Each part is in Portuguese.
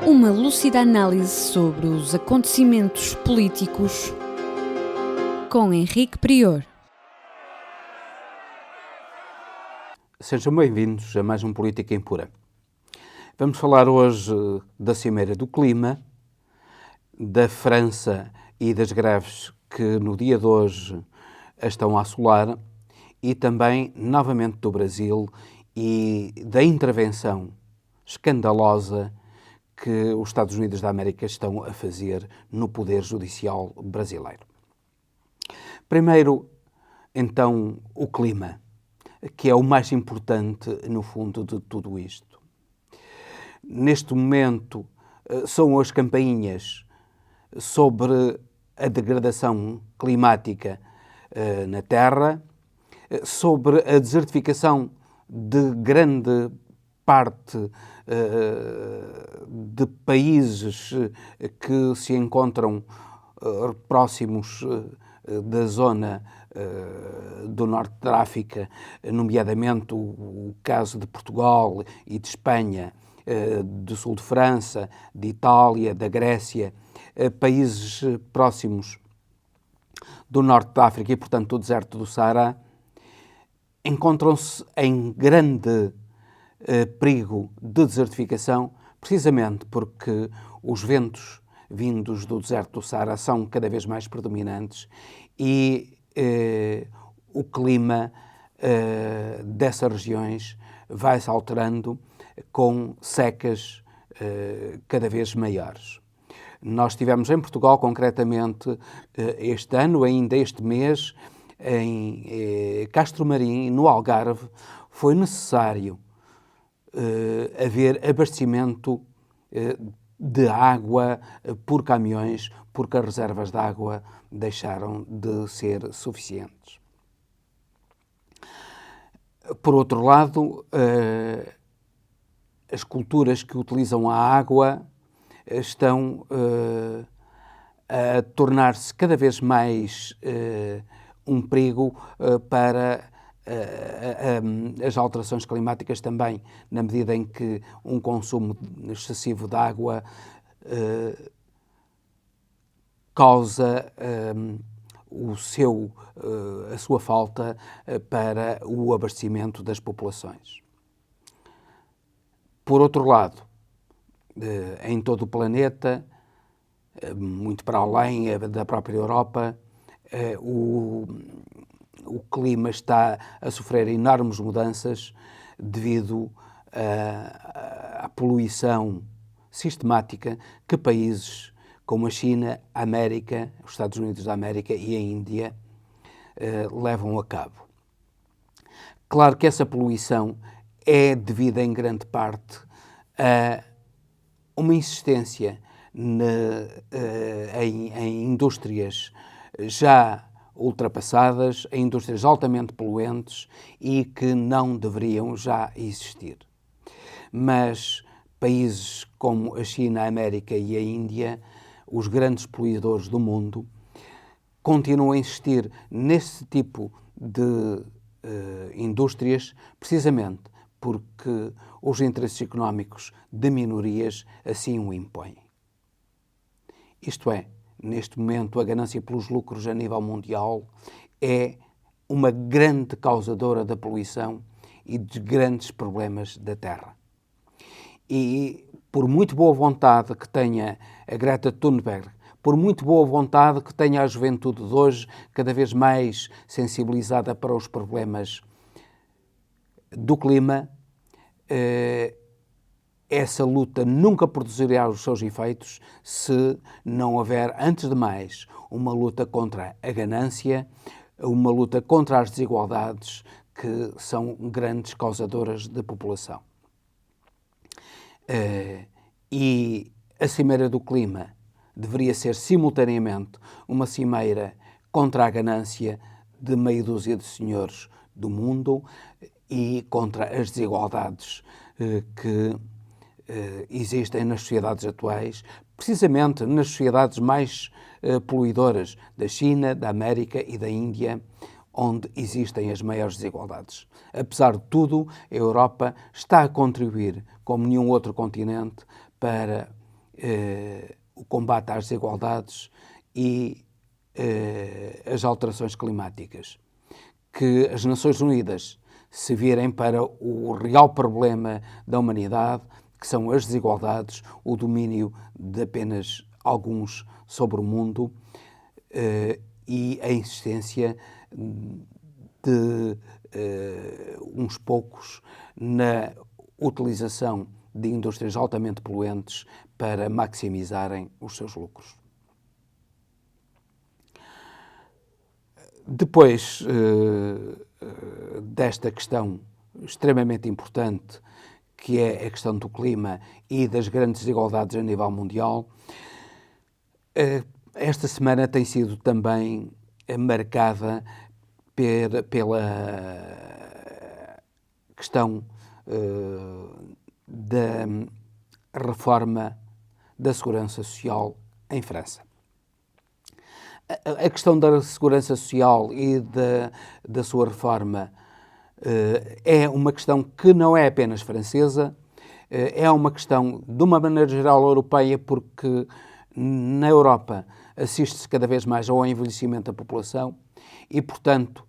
Uma lúcida análise sobre os acontecimentos políticos com Henrique Prior. Sejam bem-vindos a mais um Política em Pura. Vamos falar hoje da Cimeira do Clima, da França e das greves que no dia de hoje a estão a assolar e também, novamente, do Brasil e da intervenção escandalosa que os Estados Unidos da América estão a fazer no Poder Judicial brasileiro. Primeiro, então, o clima, que é o mais importante, no fundo, de tudo isto. Neste momento, são as campainhas sobre a degradação climática na Terra, sobre a desertificação de grande parte de países que se encontram próximos da zona do Norte da África, nomeadamente o caso de Portugal e de Espanha, do sul de França, de Itália, da Grécia, países próximos do Norte da África e, portanto, do deserto do Saara, encontram-se em grande perigo de desertificação, precisamente porque os ventos vindos do deserto do Saara são cada vez mais predominantes e o clima dessas regiões vai-se alterando com secas cada vez maiores. Nós tivemos em Portugal, concretamente, este ano, ainda este mês, em Castro Marim, no Algarve, foi necessário haver abastecimento de água por caminhões, porque as reservas de água deixaram de ser suficientes. Por outro lado, as culturas que utilizam a água estão a tornar-se cada vez mais um perigo para as alterações climáticas também, na medida em que um consumo excessivo de água causa a sua falta para o abastecimento das populações. Por outro lado, em todo o planeta, muito para além da própria Europa, o clima está a sofrer enormes mudanças devido à poluição sistemática que países como a China, a América, os Estados Unidos da América e a Índia levam a cabo. Claro que essa poluição é devida em grande parte a uma insistência em indústrias já ultrapassadas, em indústrias altamente poluentes e que não deveriam já existir. Mas países como a China, a América e a Índia, os grandes poluidores do mundo, continuam a insistir nesse tipo de indústrias, precisamente porque os interesses económicos de minorias assim o impõem. Isto é, neste momento, a ganância pelos lucros a nível mundial é uma grande causadora da poluição e de grandes problemas da Terra. E por muito boa vontade que tenha a Greta Thunberg, por muito boa vontade que tenha a juventude de hoje cada vez mais sensibilizada para os problemas do clima, essa luta nunca produzirá os seus efeitos se não houver, antes de mais, uma luta contra a ganância, uma luta contra as desigualdades que são grandes causadoras de população. E a Cimeira do Clima deveria ser simultaneamente uma cimeira contra a ganância de meia dúzia de senhores do mundo e contra as desigualdades que existem nas sociedades atuais, precisamente nas sociedades mais poluidoras da China, da América e da Índia, onde existem as maiores desigualdades. Apesar de tudo, a Europa está a contribuir, como nenhum outro continente, para o combate às desigualdades e as alterações climáticas. Que as Nações Unidas se virem para o real problema da humanidade, que são as desigualdades, o domínio de apenas alguns sobre o mundo e a insistência de uns poucos na utilização de indústrias altamente poluentes para maximizarem os seus lucros. Depois desta questão extremamente importante, que é a questão do clima e das grandes desigualdades a nível mundial, esta semana tem sido também marcada pela questão da reforma da Segurança Social em França. A questão da Segurança Social e da sua reforma é uma questão que não é apenas francesa, é uma questão, de uma maneira geral, europeia, porque na Europa assiste-se cada vez mais ao envelhecimento da população e, portanto,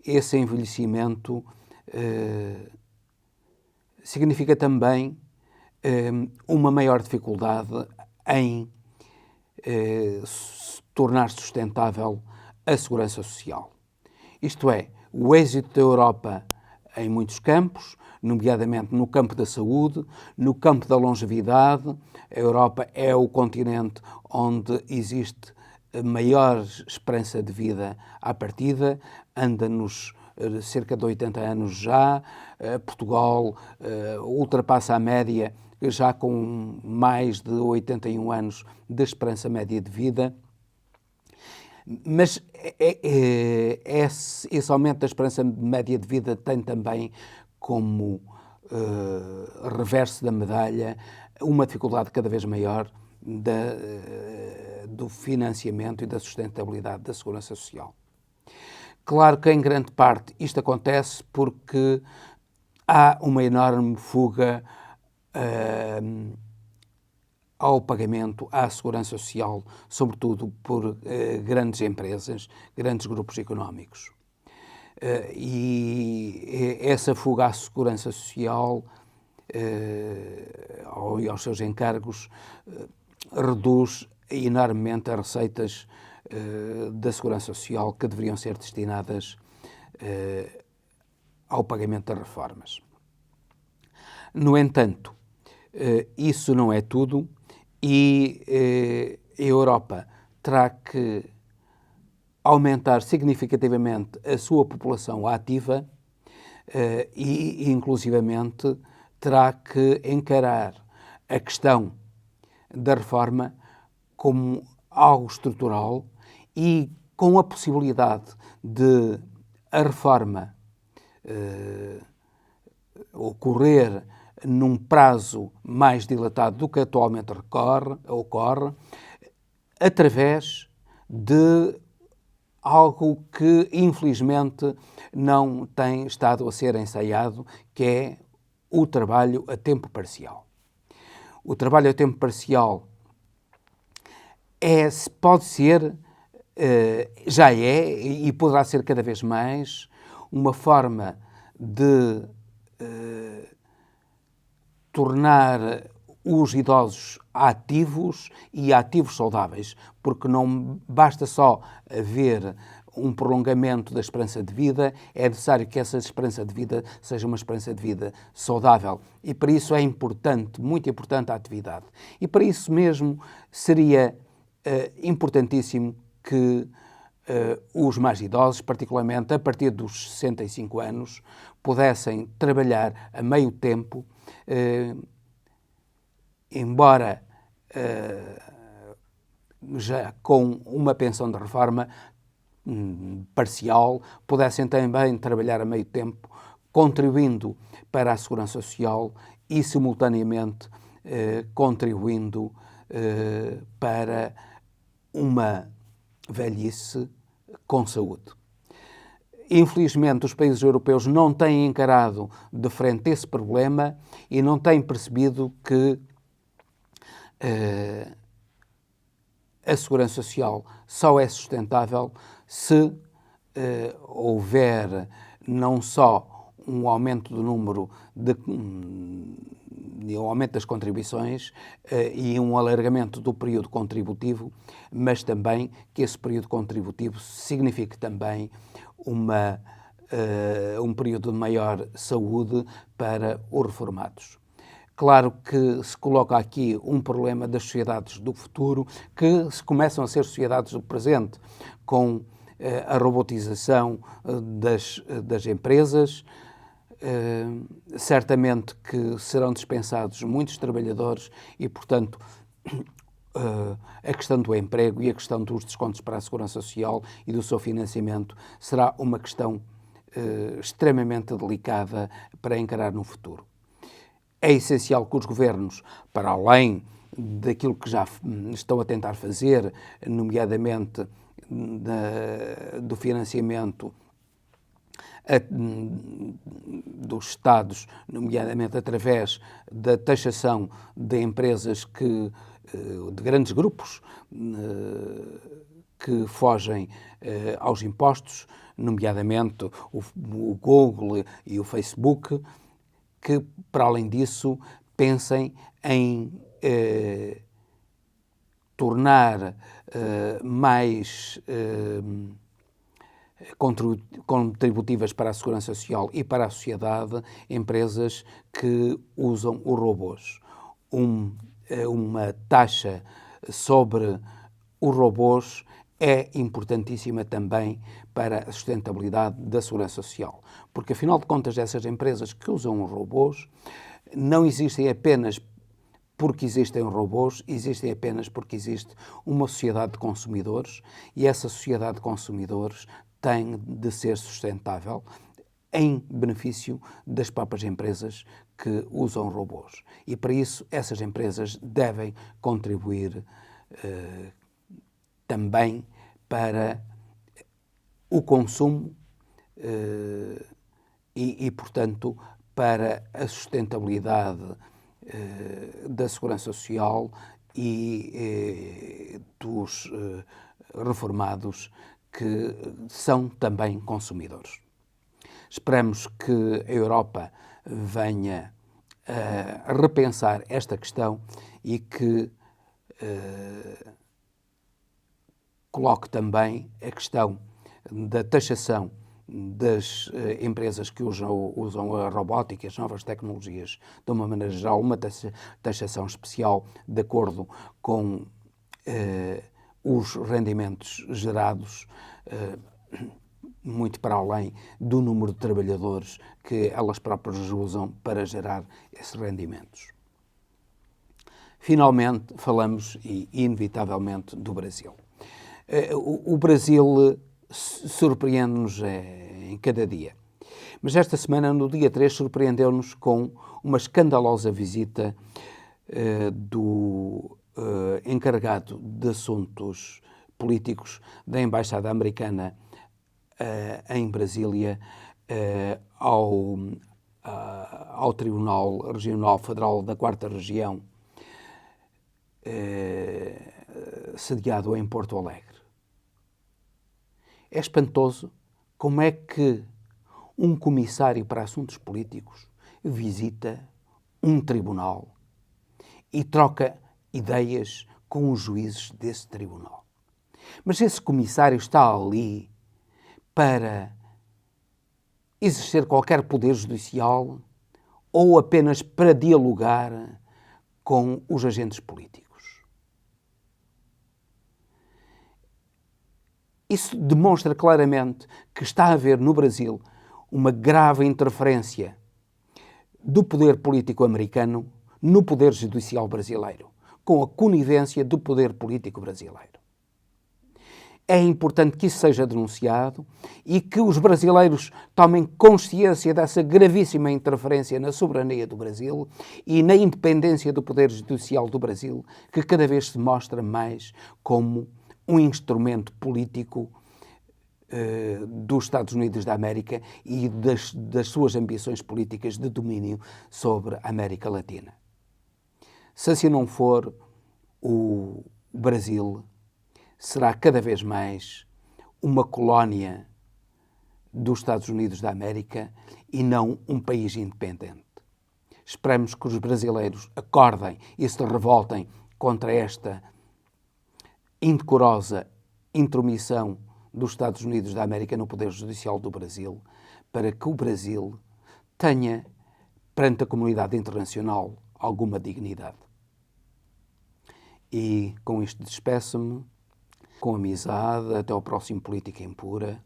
esse envelhecimento significa também uma maior dificuldade em tornar sustentável a segurança social. Isto é, o êxito da Europa em muitos campos, nomeadamente no campo da saúde, no campo da longevidade. A Europa é o continente onde existe a maior esperança de vida à partida, anda nos cerca de 80 anos já. Portugal ultrapassa a média já com mais de 81 anos de esperança média de vida. Mas esse aumento da esperança média de vida tem também como reverso da medalha uma dificuldade cada vez maior do financiamento e da sustentabilidade da segurança social. Claro que em grande parte isto acontece porque há uma enorme fuga ao pagamento à segurança social, sobretudo por grandes empresas, grandes grupos económicos. E essa fuga à segurança social e aos seus encargos reduz enormemente as receitas da segurança social que deveriam ser destinadas ao pagamento das reformas. No entanto, isso não é tudo. E a Europa terá que aumentar significativamente a sua população ativa e, inclusivamente, terá que encarar a questão da reforma como algo estrutural e com a possibilidade de a reforma ocorrer num prazo mais dilatado do que atualmente ocorre, através de algo que, infelizmente, não tem estado a ser ensaiado, que é o trabalho a tempo parcial. O trabalho a tempo parcial pode ser, já é e poderá ser cada vez mais, uma forma de tornar os idosos ativos e ativos saudáveis, porque não basta só haver um prolongamento da esperança de vida, é necessário que essa esperança de vida seja uma esperança de vida saudável. E para isso é importante, muito importante a atividade. E para isso mesmo seria importantíssimo que os mais idosos, particularmente a partir dos 65 anos, pudessem trabalhar a meio tempo, embora já com uma pensão de reforma parcial, pudessem também trabalhar a meio tempo, contribuindo para a segurança social e, simultaneamente, contribuindo para uma velhice com saúde. Infelizmente, os países europeus não têm encarado de frente esse problema e não têm percebido que a segurança social só é sustentável se houver não só um aumento do número um aumento das contribuições e um alargamento do período contributivo, mas também que esse período contributivo signifique também um período de maior saúde para os reformados. Claro que se coloca aqui um problema das sociedades do futuro, que se começam a ser sociedades do presente, com a robotização das empresas. Certamente que serão dispensados muitos trabalhadores e, portanto, a questão do emprego e a questão dos descontos para a segurança social e do seu financiamento será uma questão extremamente delicada para encarar no futuro. É essencial que os governos, para além daquilo que já estão a tentar fazer, nomeadamente do financiamento dos Estados, nomeadamente através da taxação de empresas de grandes grupos que fogem aos impostos, nomeadamente o Google e o Facebook, que, para além disso, pensem em tornar mais contributivas para a segurança social e para a sociedade empresas que usam os robôs. Uma taxa sobre os robôs é importantíssima também para a sustentabilidade da segurança social, porque, afinal de contas, essas empresas que usam os robôs não existem apenas porque existem robôs, existem apenas porque existe uma sociedade de consumidores e essa sociedade de consumidores tem de ser sustentável em benefício das próprias empresas que usam robôs. E, para isso, essas empresas devem contribuir também para o consumo e, portanto, para a sustentabilidade da segurança social e dos reformados que são também consumidores. Esperamos que a Europa venha a repensar esta questão e que coloque também a questão da taxação das empresas que usam a robótica e as novas tecnologias de uma maneira geral, uma taxação especial de acordo com os rendimentos gerados, muito para além do número de trabalhadores que elas próprias usam para gerar esses rendimentos. Finalmente, falamos, inevitavelmente, do Brasil. O Brasil surpreende-nos em cada dia. Mas esta semana, no dia 3, surpreendeu-nos com uma escandalosa visita do encarregado de assuntos políticos da Embaixada Americana em Brasília ao Tribunal Regional Federal da 4ª Região, sediado em Porto Alegre. É espantoso como é que um comissário para assuntos políticos visita um tribunal e troca ideias com os juízes desse tribunal. Mas esse comissário está ali para exercer qualquer poder judicial ou apenas para dialogar com os agentes políticos? Isso demonstra claramente que está a haver no Brasil uma grave interferência do poder político americano no poder judicial brasileiro, com a conivência do poder político brasileiro. É importante que isso seja denunciado e que os brasileiros tomem consciência dessa gravíssima interferência na soberania do Brasil e na independência do poder judicial do Brasil, que cada vez se mostra mais como um instrumento político dos Estados Unidos da América e das suas ambições políticas de domínio sobre a América Latina. Se assim não for, o Brasil será cada vez mais uma colónia dos Estados Unidos da América e não um país independente. Esperamos que os brasileiros acordem e se revoltem contra esta indecorosa intromissão dos Estados Unidos da América no Poder Judicial do Brasil, para que o Brasil tenha, perante a comunidade internacional, alguma dignidade. E com isto despeço-me, com amizade, até ao próximo Política Impura,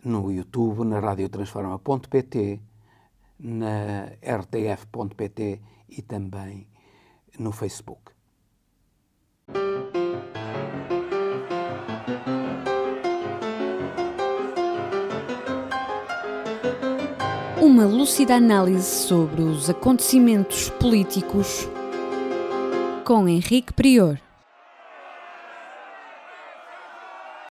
no YouTube, na radiotransforma.pt, na rtf.pt e também no Facebook. Uma lúcida análise sobre os acontecimentos políticos com Henrique Prior.